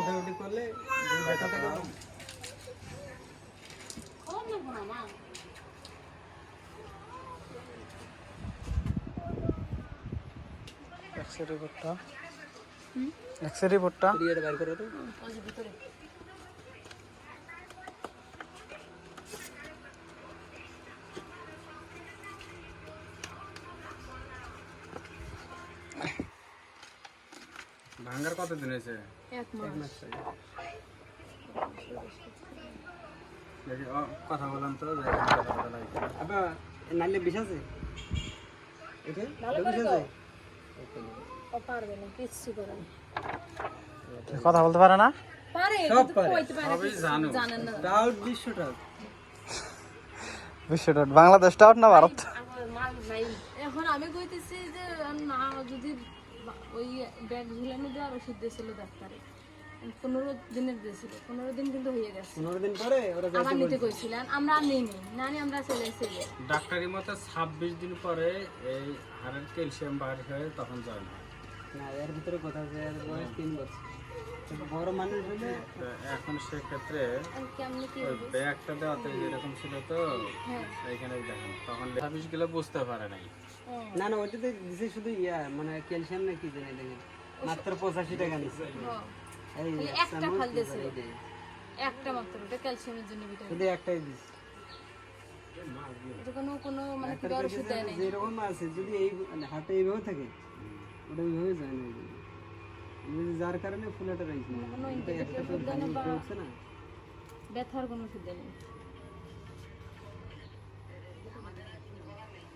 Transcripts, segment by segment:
উঠাউঠি করলে ব্যথা থেকে এক্সরে রিপোর্টটা এক্সরে রিপোর্টটা ক্রিয়াটা বাইর করে তো ওই যে ভিতরে ভাঙ্গার কতদিন হয়েছে? এক মাস দেখি কথা বললাম তো আবার নালে বিষ আছে এটা ভালো বিষ করে আছে ও পারবে না কিচ্ছু করে না কথা বলতে পারে না? পারে সব কিন্তু পারে। কইতে পারে না, সবই কিছু জানো। জানেন না ডাউট বিশ্বটা বিশ্বটা বাংলাদেশ টাউট না ভারত? আমার মাল নাই এখন আমি কইতেছি যে না যদি ওই ব্যাগ ঝুলানো দেওয়ার ওষুধ দিয়েছিল ডাক্তারে 15 দিনের দিয়েছিল 15 দিন কিন্তু হয়ে গেছে 15 দিন পরে ওরা আবার নিতে কইছিলেন আমরা আর নেই নানি আমরা চলে এসেছি ডাক্তারি মতে 26 দিন পরে এই হাড়ের ক্যালসিয়াম বার হয়ে তখন জয়েন হয়। না এর ভিতরে কথা আছে এর বয়স 3 বছর কিন্তু বড় মানুষ হলে তো এখন সেক্ষেত্রে কেমনি কি ওই ব্যাগটা দেওয়াতে যেরকম ছিল তো হ্যাঁ এইখানে দেখেন তখন 26 গেলে বুঝতে পারে নাই। না না ওইটাতে দিছে শুধু ইয়া মানে ক্যালসিয়াম না কি জানি দেখেন মাত্র 85 টাকা নিছে এই খালি একটা ফল দিয়েছিল একটা মাত্র ওটা ক্যালসিয়ামের জন্য ভিটামিন শুধু একটাই দিছে এটা কোনো মানে কি আর ওষুধ দেয় নাই যেরকম আছে যদি এই মানে হাতে এইভাবে থাকে ওটা ওইভাবে যায় না যার কারণে ফুলাটা রয়েছে কোনো এটা একটা তো ওষুধ দেয় না বা হচ্ছে না ব্যথার কোনো ওষুধ দেয় না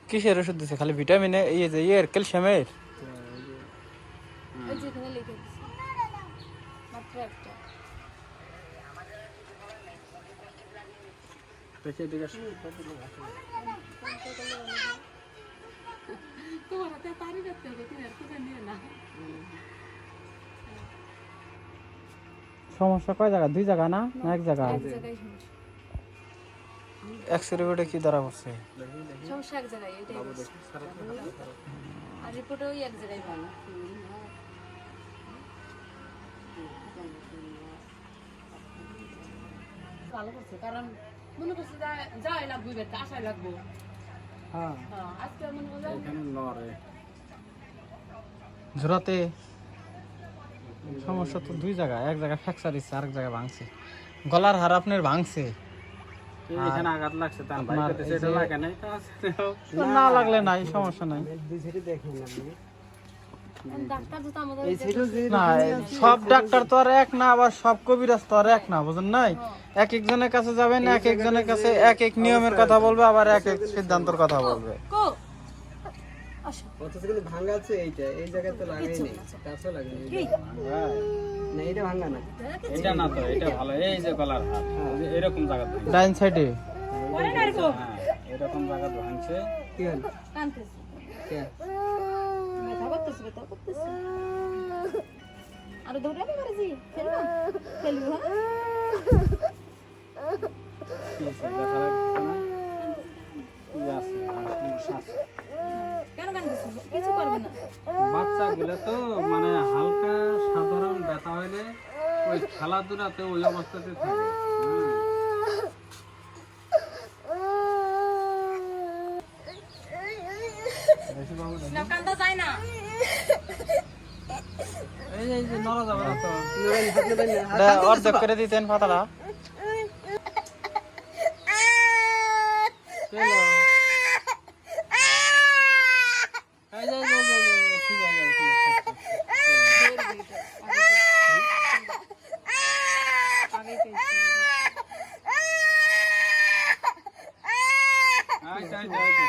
কিসের ওষুধ দিছে? খালি ভিটামিনে ইয়ে যে ইয়ের ক্যালসিয়ামের ওই যেখানে লিখে দিচ্ছে মাত্র একটা দেখে দেখে তোমার হাতে তারই করতে হবে তুমি আর তো জানি না সমস্যা কয় জায়গা? 2 জায়গা না এক জায়গা? এক জায়গায় সমস্যা এক্সরে রিপোর্টে কি ধরা পড়ছে? সমস্যা এক জায়গায় এটাই বলছি। আর রিপোর্টে ওই এক জায়গায় ভালো ভালো করছে কারণ মনে করছে যাই লাগবে বেটা আশায় লাগবো হ্যাঁ আজকে মনে করছে এখানে নরে জোরাতে সমস্যা তো 2 জায়গা, এক জায়গায় ফ্র্যাকচার হইছে আরেক জায়গায় ভাঙছে। গলার হাড় আপনার ভাঙছে, এখানে আঘাত লাগছে তার ভাই কইতেছে এটা লাগে নাই না লাগলে নাই সমস্যা নাই। দুই সাইডে দেখেন আপনি ডাক্তার তো আমাদের এই সাইডেও যে না সব ডাক্তার তো আর এক না, আবার সব কবিরাজ তো আর এক না, বুঝেন নাই? এক একজনের কাছে যাবেন, এক একজনের কাছে এক এক নিয়মের কথা বলবে, আবার এক এক সিদ্ধান্তের কথা বলবে। কো আসো অথচ কিন্তু ভাঙা আছে এইটা এই জায়গায় তো লাগাই নেই কাছে লাগে না এটা ভাঙা না এটা না তো এটা ভালো, এই যে গলার হাড় এরকম জায়গা ডাইন সাইডে এরকম জায়গা ভাঙছে। কি হল কানতেছি কে ব্যথা করতেছি আর ধরে আমি মারছি খেলবো কি আছে দেখা লাগছে না? কি আছে শ্বাস কেন কানতেছি কিছু করবে না বাচ্চাগুলো তো মানে হালকা সাধারণ ব্যথা হইলে ওই খেলাধুলাতে ওই অবস্থাতে থাকে। না কান্দা যায় না এই যে নড়া যাবে না তো, অর্ধেক করে দিতেন পাতাটা।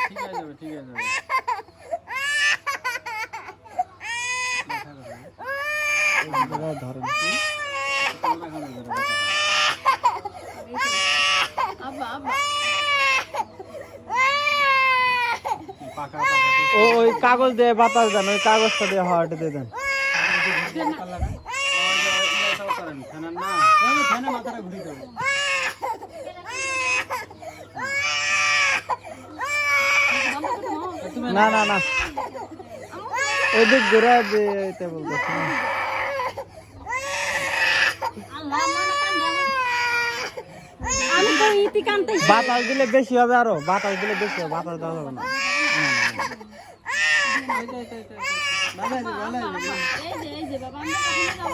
ঠিক আছে ঠিক আছে। ধরেন আব্বা আব্বা ওই কাগজ দিয়ে বাতাস দেন, ওই কাগজটা দিয়ে হাওয়াটা দিয়ে দেন। মাথাটা ঘুরি দেবো না না না ওইদিক ঘুরে দিতে বলতেছি আল্লাহ মনে কান্দে আমি তো ইতি কান্দে বাতাস দিলে বেশি হবে, আরো বাতাস দিলে বেশি হবে, বাতাস দেওয়া যাবে না। এই যে বাবা আমরা কখনো যাব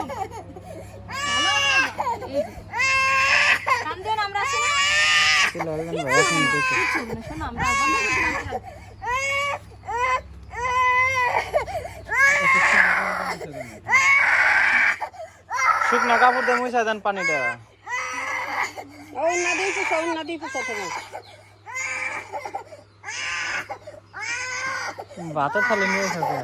ভালো এই যে কান্দে না আমরা আছি না চলে আসবেন ভাই, এখন দেখি। শোনো আমরা বন্ধ করে দিলাম শুকনা কাপড় দিয়ে মুছা দেন পানিটা। ওই নদী ফুসাতে না ভাতের থালি নিয়ে এসেছে।